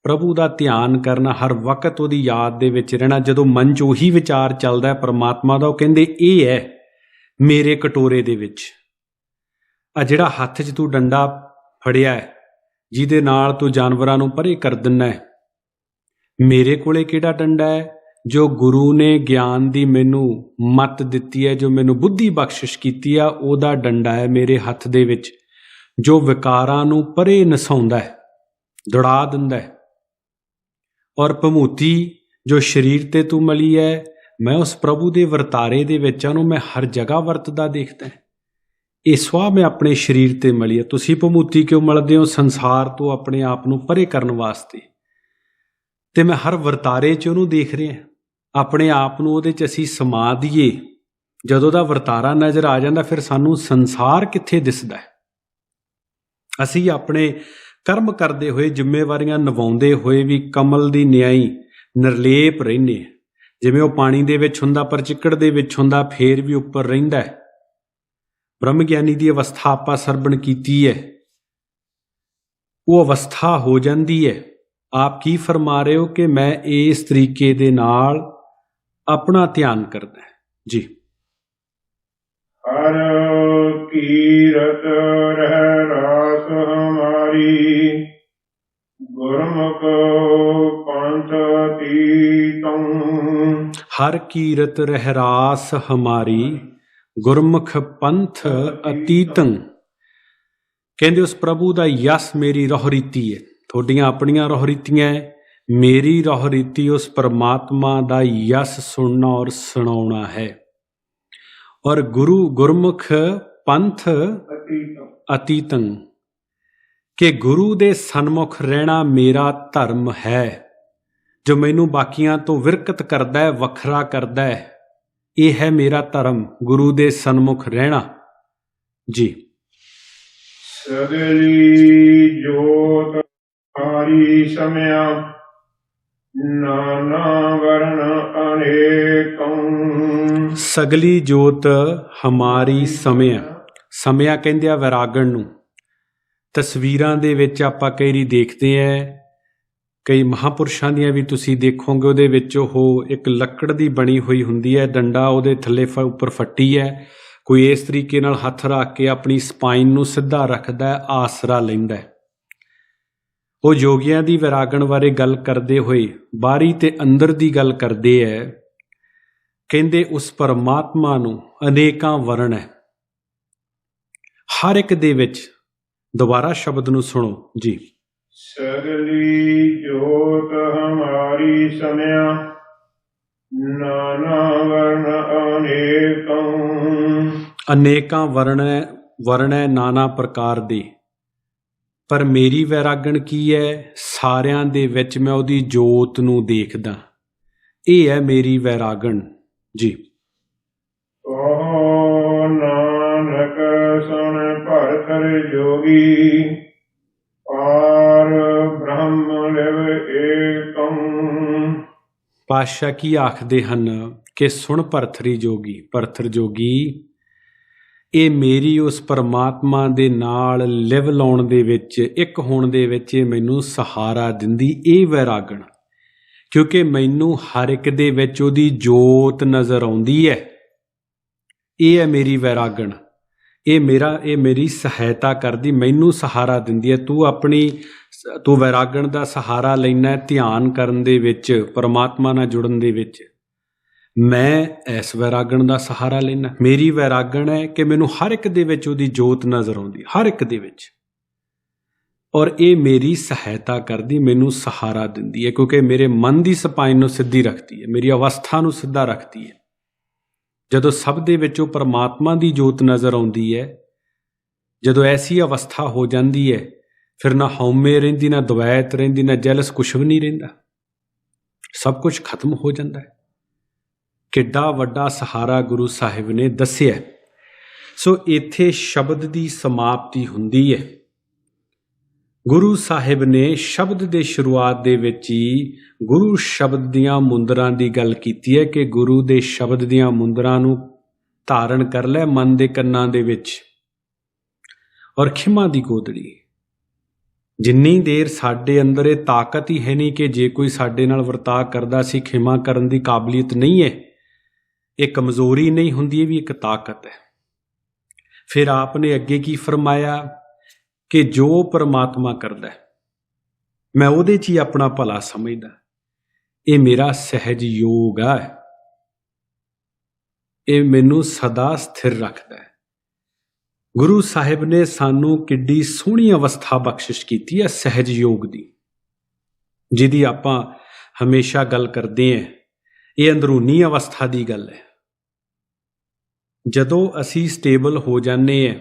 ਪ੍ਰਭੂ ਦਾ ਧਿਆਨ ਕਰਨਾ, ਹਰ ਵਕਤ ਉਹਦੀ ਯਾਦ ਦੇ ਵਿੱਚ ਰਹਿਣਾ। ਜਦੋਂ ਮਨ 'ਚ ਉਹੀ ਵਿਚਾਰ ਚੱਲਦਾ ਪਰਮਾਤਮਾ ਦਾ, ਉਹ ਕਹਿੰਦੇ ਇਹ ਹੈ ਮੇਰੇ ਕਟੋਰੇ ਦੇ ਵਿੱਚ। ਆ ਜਿਹੜਾ ਹੱਥ 'ਚ ਤੂੰ ਡੰਡਾ ਫੜਿਆ ਹੈ, ਜਿਹਦੇ ਨਾਲ ਤੂੰ ਜਾਨਵਰਾਂ ਨੂੰ ਪਰੇ ਕਰ ਦਿੰਦਾ ਹੈ, ਮੇਰੇ ਕੋਲੇ ਕਿਹੜਾ ਡੰਡਾ ਹੈ? ਜੋ ਗੁਰੂ ਨੇ ਗਿਆਨ ਦੀ ਮੈਨੂੰ ਮੱਤ ਦਿੱਤੀ ਹੈ, ਜੋ ਮੈਨੂੰ ਬੁੱਧੀ ਬਖਸ਼ਿਸ਼ ਕੀਤੀ ਆ, ਉਹਦਾ ਡੰਡਾ ਹੈ ਮੇਰੇ ਹੱਥ ਦੇ ਵਿੱਚ, ਜੋ ਵਿਕਾਰਾਂ ਨੂੰ ਪਰੇ ਨਸਾਉਂਦਾ ਹੈ, ਦੌੜਾ ਦਿੰਦਾ ਹੈ। ਔਰ ਭਮੂਤੀ ਜੋ ਸਰੀਰ ਤੇ ਤੂੰ ਮਲੀ ਹੈ, ਮੈਂ ਉਸ ਪ੍ਰਭੂ ਦੇ ਵਰਤਾਰੇ ਦੇ ਵਿੱਚ ਉਹਨੂੰ ਮੈਂ ਹਰ ਜਗ੍ਹਾ ਵਰਤਦਾ ਦੇਖਦਾ। ਇਹ ਸੁਆਹ ਮੈਂ ਆਪਣੇ ਸਰੀਰ ਤੇ ਮਲੀ ਹੈ। ਤੁਸੀਂ ਭਮੂਤੀ ਕਿਉਂ ਮਲਦੇ ਹੋ? ਸੰਸਾਰ ਤੋਂ ਆਪਣੇ ਆਪ ਨੂੰ ਪਰੇ ਕਰਨ ਵਾਸਤੇ। ਤੇ ਮੈਂ ਹਰ ਵਰਤਾਰੇ 'ਚ ਉਹਨੂੰ ਦੇਖ ਰਿਹਾ। ਆਪਣੇ ਆਪ ਨੂੰ ਉਹਦੇ 'ਚ ਅਸੀਂ ਸਮਾ ਦਈਏ, ਜਦੋਂ ਦਾ ਵਰਤਾਰਾ ਨਜ਼ਰ ਆ ਜਾਂਦਾ, ਫਿਰ ਸਾਨੂੰ ਸੰਸਾਰ ਕਿੱਥੇ ਦਿਸਦਾ? ਅਸੀਂ ਆਪਣੇ ਕਰਮ ਕਰਦੇ ਹੋਏ, ਜ਼ਿੰਮੇਵਾਰੀਆਂ ਨਿਭਾਉਂਦੇ ਹੋਏ ਵੀ ਕਮਲ ਦੀ ਨਿਆਈ ਨਿਰਲੇਪ ਰਹਿੰਦੇ। ਜਿਵੇਂ ਉਹ ਪਾਣੀ ਦੇ ਵਿੱਚ ਹੁੰਦਾ ਪਰ ਚਿੱਕੜ ਦੇ ਵਿੱਚ ਹੁੰਦਾ, ਫੇਰ ਵੀ ਉੱਪਰ ਰਹਿੰਦਾ। ਬ੍ਰਹਮ ਗਿਆਨੀ ਦੀ ਅਵਸਥਾ ਆਪਾਂ ਸਰਵਣ ਕੀਤੀ ਹੈ, ਉਹ ਅਵਸਥਾ ਹੋ ਜਾਂਦੀ ਹੈ। ਆਪ ਕੀ ਫਰਮਾ ਰਹੇ ਹੋ ਕਿ ਮੈਂ ਇਸ ਤਰੀਕੇ ਦੇ ਨਾਲ ਆਪਣਾ ਧਿਆਨ ਕਰਦਾ ਜੀ। ਹਰ ਕੀਰਤ ਰਹਿ ਰਾਸ ਹਮਾਰੀ, ਗੁਰਮੁਖ ਪੰਥ ਅਤੀਤੰ। ਹਰ ਕੀਰਤ ਰਹਿ ਰਾਸ ਹਮਾਰੀ, ਗੁਰਮੁਖ ਪੰਥ ਅਤੀਤੰ। ਕਹਿੰਦੇ ਉਸ ਪ੍ਰਭੂ ਦਾ ਯਸ ਮੇਰੀ ਰੋਹ ਰੀਤੀ ਹੈ। ਤੁਹਾਡੀਆਂ ਆਪਣੀਆਂ ਰੋਹ ਰੀਤੀਆਂ, ਮੇਰੀ ਰੋਹ ਰੀਤੀ ਉਸ ਪਰਮਾਤਮਾ ਦਾ ਯਸ ਸੁਣਨਾ ਔਰ ਸੁਣਾਉਣਾ ਹੈ। ਔਰ ਗੁਰਮੁਖ ਪੰਥ ਅਤੀਤੰ, ਕਿ ਗੁਰੂ ਦੇ ਸਨਮੁਖ ਰਹਿਣਾ ਮੇਰਾ ਧਰਮ ਹੈ। ਜੋ ਮੈਨੂੰ ਬਾਕੀਆਂ ਤੋਂ ਵਿਰਕਤ ਕਰਦਾ ਹੈ, ਵੱਖਰਾ ਕਰਦਾ ਹੈ, ਇਹ ਹੈ ਮੇਰਾ ਧਰਮ, ਗੁਰੂ ਦੇ ਸਨਮੁਖ ਰਹਿਣਾ ਜੀ। ਸਗਲੀ ਜੋਤ ਹਮਾਰੀ ਸਮਿਆ, ਨਾਨਾ ਵਰਨ ਅਨੇਕੰ। ਸਗਲੀ ਜੋਤ ਹਮਾਰੀ ਸਮਿਆ, ਸਮਿਆ ਕਹਿੰਦੇ ਆ ਵੈਰਾਗਣ ਨੂੰ। ਤਸਵੀਰਾਂ ਦੇ ਵਿੱਚ ਆਪਾਂ ਕਈ ਵਾਰੀ ਦੇਖਦੇ ਹਾਂ, ਕਈ ਮਹਾਂਪੁਰਸ਼ਾਂ ਦੀਆਂ ਵੀ ਤੁਸੀਂ ਦੇਖੋਗੇ, ਉਹਦੇ ਵਿੱਚ ਉਹ ਇੱਕ ਲੱਕੜ ਦੀ ਬਣੀ ਹੋਈ ਹੁੰਦੀ ਹੈ, ਡੰਡਾ ਉਹਦੇ ਥੱਲੇ ਉੱਪਰ ਫੱਟੀ ਹੈ, ਕੋਈ ਇਸ ਤਰੀਕੇ ਨਾਲ ਹੱਥ ਰੱਖ ਕੇ ਆਪਣੀ ਸਪਾਈਨ ਨੂੰ ਸਿੱਧਾ ਰੱਖਦਾ, ਆਸਰਾ ਲੈਂਦਾ। ਉਹ ਯੋਗੀਆਂ ਦੀ ਵੈਰਾਗਣ ਬਾਰੇ ਗੱਲ ਕਰਦੇ ਹੋਏ ਬਾਹਰੀ ਤੇ ਅੰਦਰ ਦੀ ਗੱਲ ਕਰਦੇ ਹੈ। ਕਹਿੰਦੇ ਉਸ ਪਰਮਾਤਮਾ ਨੂੰ ਅਨੇਕਾਂ ਵਰਣ ਹੈ, ਹਰ ਇੱਕ ਦੇ ਵਿੱਚ। ਦੁਬਾਰਾ ਸ਼ਬਦ ਨੂੰ ਸੁਣੋ ਜੀ। ਸਗਲੀ ਜੋਤ ਹਮਾਰੀ ਸਮਿਆ, ਨਾਨਾ ਵਰਨ ਅਨੇਕੰ। ਅਨੇਕਾਂ ਵਰਣ ਹੈ ਨਾਨਾ ਪ੍ਰਕਾਰ ਦੇ, ਪਰ ਮੇਰੀ ਵੈਰਾਗਣ ਕੀ ਹੈ? ਸਾਰਿਆਂ ਦੇ ਵਿੱਚ ਮੈਂ ਉਹਦੀ ਜੋਤ ਨੂੰ ਦੇਖਦਾ। ਇਹ ਹੈ ਮੇਰੀ ਵੈਰਾਗਣ ਜੀ। ਕਹੋ ਨਾਨਕ ਸੁਣ ਭਰਤਰ ਜੋਗੀ, ਪਾਰ ਬ੍ਰਹਮ ਲਿਵ ਏਕੰ। ਪਾਤਸ਼ਾਹ ਕੀ ਆਖਦੇ ਹਨ ਕਿ ਸੁਣ ਭਰਥਰੀ ਜੋਗੀ, ਭਰਥਰ ਜੋਗੀ, ਇਹ ਮੇਰੀ ਉਸ ਪਰਮਾਤਮਾ ਦੇ ਨਾਲ ਲਿਵ ਲਾਉਣ ਦੇ ਵਿੱਚ, ਇੱਕ ਹੋਣ ਦੇ ਵਿੱਚ ਇਹ ਮੈਨੂੰ ਸਹਾਰਾ ਦਿੰਦੀ, ਇਹ ਵੈਰਾਗਣ। ਕਿਉਂਕਿ ਮੈਨੂੰ ਹਰ ਇੱਕ ਦੇ ਵਿੱਚ ਉਹਦੀ ਜੋਤ ਨਜ਼ਰ ਆਉਂਦੀ ਹੈ। ਇਹ ਹੈ ਮੇਰੀ ਵੈਰਾਗਣ। ਇਹ ਮੇਰੀ ਸਹਾਇਤਾ ਕਰਦੀ, ਮੈਨੂੰ ਸਹਾਰਾ ਦਿੰਦੀ ਹੈ। ਤੂੰ ਵੈਰਾਗਣ ਦਾ ਸਹਾਰਾ ਲੈਣਾ ਧਿਆਨ ਕਰਨ ਦੇ ਵਿੱਚ, ਪਰਮਾਤਮਾ ਨਾਲ ਜੁੜਨ ਦੇ ਵਿੱਚ। ਮੈਂ ਇਸ ਵੈਰਾਗਣ ਦਾ ਸਹਾਰਾ ਲੈਣਾ। ਮੇਰੀ ਵੈਰਾਗਣ ਹੈ ਕਿ ਮੈਨੂੰ ਹਰ ਇੱਕ ਦੇ ਵਿੱਚ ਉਹਦੀ ਜੋਤ ਨਜ਼ਰ ਆਉਂਦੀ, ਹਰ ਇੱਕ ਦੇ ਵਿੱਚ। ਔਰ ਇਹ ਮੇਰੀ ਸਹਾਇਤਾ ਕਰਦੀ, ਮੈਨੂੰ ਸਹਾਰਾ ਦਿੰਦੀ ਹੈ, ਕਿਉਂਕਿ ਮੇਰੇ ਮਨ ਦੀ ਸਪਾਈਨ ਨੂੰ ਸਿੱਧੀ ਰੱਖਦੀ ਹੈ, ਮੇਰੀ ਅਵਸਥਾ ਨੂੰ ਸਿੱਧਾ ਰੱਖਦੀ ਹੈ। ਜਦੋਂ ਸਭ ਦੇ ਵਿੱਚ ਉਹ ਪਰਮਾਤਮਾ ਦੀ ਜੋਤ ਨਜ਼ਰ ਆਉਂਦੀ ਹੈ, ਜਦੋਂ ਐਸੀ ਅਵਸਥਾ ਹੋ ਜਾਂਦੀ ਹੈ, ਫਿਰ ਨਾ ਹਉਮੈ ਰਹਿੰਦੀ, ਨਾ ਦਵੈਤ ਰਹਿੰਦੀ, ਨਾ ਜੈਲਸ, ਕੁਛ ਵੀ ਨਹੀਂ ਰਹਿੰਦਾ। ਸਭ ਕੁਝ ਖਤਮ ਹੋ ਜਾਂਦਾ ਹੈ। ਕਿੱਡਾ ਵੱਡਾ ਸਹਾਰਾ ਗੁਰੂ ਸਾਹਿਬ ਨੇ ਦੱਸਿਆ। ਸੋ ਇੱਥੇ ਸ਼ਬਦ ਦੀ ਸਮਾਪਤੀ ਹੁੰਦੀ ਹੈ। ਗੁਰੂ ਸਾਹਿਬ ਨੇ ਸ਼ਬਦ ਦੇ ਸ਼ੁਰੂਆਤ ਦੇ ਵਿੱਚ ਹੀ ਗੁਰੂ ਸ਼ਬਦ ਦੀਆਂ ਮੁੰਦਰਾਂ ਦੀ ਗੱਲ ਕੀਤੀ ਹੈ ਕਿ ਗੁਰੂ ਦੇ ਸ਼ਬਦ ਦੀਆਂ ਮੁੰਦਰਾਂ ਨੂੰ ਧਾਰਨ ਕਰ ਲੈ ਮਨ ਦੇ ਕੰਨਾਂ ਦੇ ਵਿੱਚ। ਔਰ ਖਿਮਾ ਦੀ ਗੋਦੜੀ, ਜਿੰਨੀ ਦੇਰ ਸਾਡੇ ਅੰਦਰ ਇਹ ਤਾਕਤ ਹੀ ਹੈ ਨਹੀਂ ਕਿ ਜੇ ਕੋਈ ਸਾਡੇ ਨਾਲ ਵਰਤਾਅ ਕਰਦਾ ਸੀ ਖਿਮਾ ਕਰਨ ਦੀ ਕਾਬਲੀਅਤ ਨਹੀਂ ਹੈ, ਇਹ ਕਮਜ਼ੋਰੀ ਨਹੀਂ ਹੁੰਦੀ, ਇਹ ਵੀ ਇੱਕ ਤਾਕਤ ਹੈ। ਫਿਰ ਆਪ ਨੇ ਅੱਗੇ ਕੀ ਫਰਮਾਇਆ ਕਿ ਜੋ ਪਰਮਾਤਮਾ ਕਰਦਾ ਮੈਂ ਉਹਦੇ 'ਚ ਹੀ ਆਪਣਾ ਭਲਾ ਸਮਝਦਾ। ਇਹ ਮੇਰਾ ਸਹਿਜ ਯੋਗ ਹੈ, ਇਹ ਮੈਨੂੰ ਸਦਾ ਸਥਿਰ ਰੱਖਦਾ ਹੈ। ਗੁਰੂ ਸਾਹਿਬ ਨੇ ਸਾਨੂੰ ਕਿੱਡੀ ਸੋਹਣੀ ਅਵਸਥਾ ਬਖਸ਼ਿਸ਼ ਕੀਤੀ ਹੈ ਸਹਿਜ ਯੋਗ ਦੀ, ਜਿਹਦੀ ਆਪਾਂ ਹਮੇਸ਼ਾ ਗੱਲ ਕਰਦੇ ਹਾਂ। ਇਹ ਅੰਦਰੂਨੀ ਅਵਸਥਾ ਦੀ ਗੱਲ ਹੈ। ਜਦੋਂ ਅਸੀਂ ਸਟੇਬਲ ਹੋ ਜਾਂਦੇ ਹਾਂ,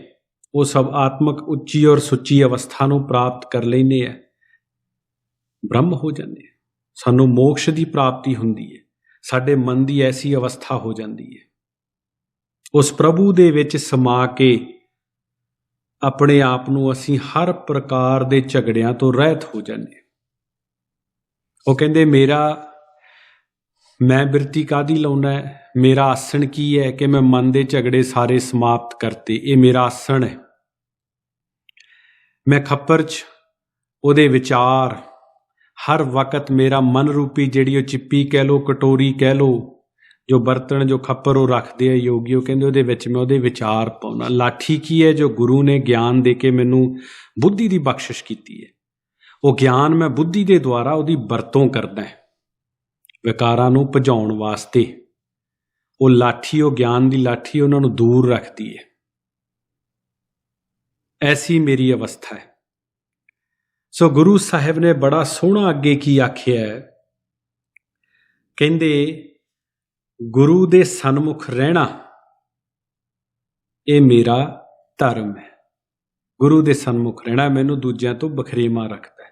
ਉਹ ਸਭ ਆਤਮਕ ਉੱਚੀ ਔਰ ਸੁੱਚੀ ਅਵਸਥਾ ਨੂੰ ਪ੍ਰਾਪਤ ਕਰ ਲੈਂਦੇ ਹਾਂ, ਬ੍ਰਹਮ ਹੋ ਜਾਂਦੇ ਹਾਂ, ਸਾਨੂੰ ਮੋਕਸ਼ ਦੀ ਪ੍ਰਾਪਤੀ ਹੁੰਦੀ ਹੈ। ਸਾਡੇ ਮਨ ਦੀ ਐਸੀ ਅਵਸਥਾ ਹੋ ਜਾਂਦੀ ਹੈ, ਉਸ ਪ੍ਰਭੂ ਦੇ ਵਿੱਚ ਸਮਾ ਕੇ ਆਪਣੇ ਆਪ ਨੂੰ ਅਸੀਂ ਹਰ ਪ੍ਰਕਾਰ ਦੇ ਝਗੜਿਆਂ ਤੋਂ ਰਹਿਤ ਹੋ ਜਾਂਦੇ। ਉਹ ਕਹਿੰਦੇ ਮੈਂ ਬਿਰਤੀ ਕਾਹਦੀ ਲਾਉਣਾ ਹੈ? ਮੇਰਾ ਆਸਣ ਕੀ ਹੈ ਕਿ ਮੈਂ ਮਨ ਦੇ ਝਗੜੇ ਸਾਰੇ ਸਮਾਪਤ ਕਰਤੇ। ਇਹ ਮੇਰਾ ਆਸਣ ਹੈ। ਮੈਂ ਖੱਪਰ 'ਚ ਉਹਦੇ ਵਿਚਾਰ ਹਰ ਵਕਤ ਮੇਰਾ ਮਨ ਰੂਪੀ ਜਿਹੜੀ ਉਹ ਚਿੱਪੀ ਕਹਿ ਲਓ, ਕਟੋਰੀ ਕਹਿ ਲਓ, ਜੋ ਬਰਤਨ ਜੋ ਖੱਪਰ ਉਹ ਰੱਖਦੇ ਆ ਯੋਗੀ, ਉਹ ਕਹਿੰਦੇ ਉਹਦੇ ਵਿੱਚ ਮੈਂ ਉਹਦੇ ਵਿਚਾਰ ਪਾਉਣਾ। ਲਾਠੀ ਕੀ ਹੈ? ਜੋ ਗੁਰੂ ਨੇ ਗਿਆਨ ਦੇ ਕੇ ਮੈਨੂੰ ਬੁੱਧੀ ਦੀ ਬਖਸ਼ਿਸ਼ ਕੀਤੀ ਹੈ। ਉਹ ਗਿਆਨ ਮੈਂ ਬੁੱਧੀ ਦੇ ਦੁਆਰਾ ਉਹਦੀ ਵਰਤੋਂ ਕਰਦਾ ਹੈ ਵਿਕਾਰਾਂ ਨੂੰ ਭਜਾਉਣ ਵਾਸਤੇ। ਉਹ ਲਾਠੀ, ਉਹ ਗਿਆਨ ਦੀ ਲਾਠੀ ਉਹਨਾਂ ਨੂੰ ਦੂਰ ਰੱਖਦੀ ਹੈ। ਐਸੀ ਮੇਰੀ ਅਵਸਥਾ ਹੈ। ਸੋ ਗੁਰੂ ਸਾਹਿਬ ਨੇ ਬੜਾ ਸੋਹਣਾ ਅੱਗੇ ਕੀ ਆਖਿਆ ਹੈ, ਕਹਿੰਦੇ ਗੁਰੂ ਦੇ ਸਨਮੁਖ ਰਹਿਣਾ ਇਹ ਮੇਰਾ ਧਰਮ ਹੈ। ਗੁਰੂ ਦੇ ਸਨਮੁਖ ਰਹਿਣਾ ਮੈਨੂੰ ਦੂਜਿਆਂ ਤੋਂ ਬਖਰੇਵਾ ਰੱਖਦਾ ਹੈ।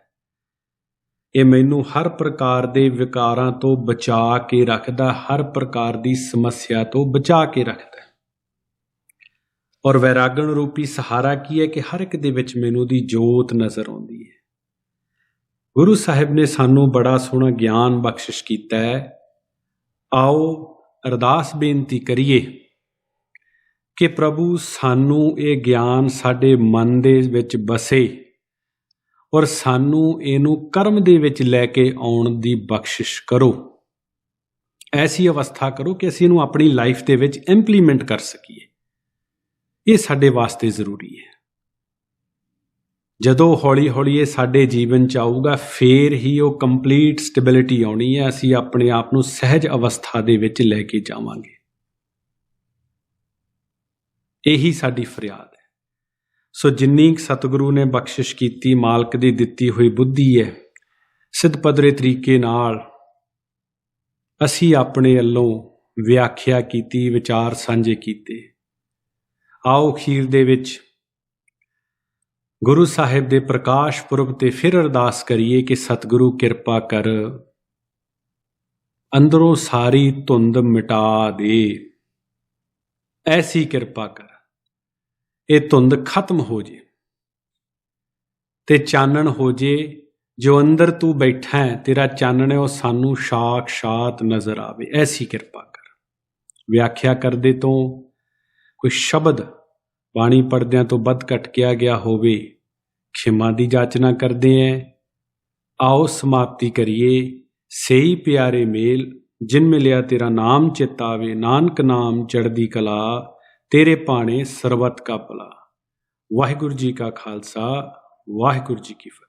ਇਹ ਮੈਨੂੰ ਹਰ ਪ੍ਰਕਾਰ ਦੇ ਵਿਕਾਰਾਂ ਤੋਂ ਬਚਾ ਕੇ ਰੱਖਦਾ, ਹਰ ਪ੍ਰਕਾਰ ਦੀ ਸਮੱਸਿਆ ਤੋਂ ਬਚਾ ਕੇ ਰੱਖਦਾ। ਔਰ ਵੈਰਾਗਣ ਰੂਪੀ ਸਹਾਰਾ ਕੀ ਹੈ ਕਿ ਹਰ ਇੱਕ ਦੇ ਵਿੱਚ ਮੈਨੂੰ ਦੀ ਜੋਤ ਨਜ਼ਰ ਆਉਂਦੀ ਹੈ। ਗੁਰੂ ਸਾਹਿਬ ਨੇ ਸਾਨੂੰ ਬੜਾ ਸੋਹਣਾ ਗਿਆਨ ਬਖਸ਼ਿਸ਼ ਕੀਤਾ ਹੈ। ਆਓ ਅਰਦਾਸ ਬੇਨਤੀ ਕਰੀਏ ਕਿ ਪ੍ਰਭੂ ਸਾਨੂੰ ਇਹ ਗਿਆਨ ਸਾਡੇ ਮਨ ਦੇ ਵਿੱਚ ਬਸੇ ਔਰ ਸਾਨੂੰ ਇਹਨੂੰ ਕਰਮ ਦੇ ਵਿੱਚ ਲੈ ਕੇ ਆਉਣ ਦੀ ਬਖਸ਼ਿਸ਼ ਕਰੋ। ਐਸੀ ਅਵਸਥਾ ਕਰੋ ਕਿ ਅਸੀਂ ਇਹਨੂੰ ਆਪਣੀ ਲਾਈਫ ਦੇ ਵਿੱਚ ਇੰਪਲੀਮੈਂਟ ਕਰ ਸਕੀਏ। ਇਹ ਸਾਡੇ ਵਾਸਤੇ ਜ਼ਰੂਰੀ ਹੈ। ਜਦੋਂ ਹੌਲੀ ਹੌਲੀ ਇਹ ਸਾਡੇ ਜੀਵਨ 'ਚ ਆਊਗਾ ਫੇਰ ਹੀ ਉਹ ਕੰਪਲੀਟ ਸਟੈਬਿਲਿਟੀ ਆਉਣੀ ਹੈ। ਅਸੀਂ ਆਪਣੇ ਆਪ ਨੂੰ ਸਹਿਜ ਅਵਸਥਾ ਦੇ ਵਿੱਚ ਲੈ ਕੇ ਜਾਵਾਂਗੇ। ਇਹੀ ਸਾਡੀ ਫਰਿਆਦ ਹੈ। ਸੋ ਜਿੰਨੀ ਸਤਿਗੁਰੂ ਨੇ ਬਖਸ਼ਿਸ਼ ਕੀਤੀ, ਮਾਲਕ ਦੀ ਦਿੱਤੀ ਹੋਈ ਬੁੱਧੀ ਹੈ, ਸਿੱਧ ਪੱਧਰੇ ਤਰੀਕੇ ਨਾਲ ਅਸੀਂ ਆਪਣੇ ਵੱਲੋਂ ਵਿਆਖਿਆ ਕੀਤੀ, ਵਿਚਾਰ ਸਾਂਝੇ ਕੀਤੇ। ਆਓ ਅਖੀਰ ਦੇ ਵਿੱਚ ਗੁਰੂ ਸਾਹਿਬ ਦੇ ਪ੍ਰਕਾਸ਼ ਪੁਰਬ ਤੇ ਫਿਰ ਅਰਦਾਸ ਕਰੀਏ ਕਿ ਸਤਿਗੁਰੂ ਕਿਰਪਾ ਕਰ, ਅੰਦਰੋਂ ਸਾਰੀ ਧੁੰਦ ਮਿਟਾ ਦੇ। ਐਸੀ ਕਿਰਪਾ ਕਰ ਇਹ ਧੁੰਦ ਖਤਮ ਹੋ ਜੇ ਤੇ ਚਾਨਣ ਹੋ ਜੇ। ਜੋ ਅੰਦਰ ਤੂੰ ਬੈਠਾ ਹੈ, ਤੇਰਾ ਚਾਨਣ ਹੈ, ਉਹ ਸਾਨੂੰ ਸਾਖਸ਼ਾਤ ਨਜ਼ਰ ਆਵੇ। ਐਸੀ ਕਿਰਪਾ ਕਰ। ਵਿਆਖਿਆ ਕਰਦੇ ਤੋਂ ਕੋਈ ਸ਼ਬਦ ਬਾਣੀ ਪੜ੍ਹਦਿਆਂ ਤੋਂ ਵੱਧ ਘੱਟ ਕਿਹਾ ਗਿਆ ਹੋਵੇ, ਖਿਮਾ ਦੀ ਜਾਚਨਾ ਕਰਦੇ ਹਾਂ। ਆਓ ਸਮਾਪਤੀ ਕਰੀਏ। ਸਹੀ ਪਿਆਰੇ ਮੇਲ ਜਿਨ ਮਿਲਿਆ ਤੇਰਾ ਨਾਮ ਚਿਤ ਆਵੇ, ਨਾਨਕ ਨਾਮ ਚੜ੍ਹਦੀ ਕਲਾ, ਤੇਰੇ ਭਾਣੇ ਸਰਬਤ ਕਾ ਭਲਾ। ਵਾਹਿਗੁਰੂ ਜੀ ਕਾ ਖਾਲਸਾ, ਵਾਹਿਗੁਰੂ ਜੀ ਕੀ ਫਤਿਹ।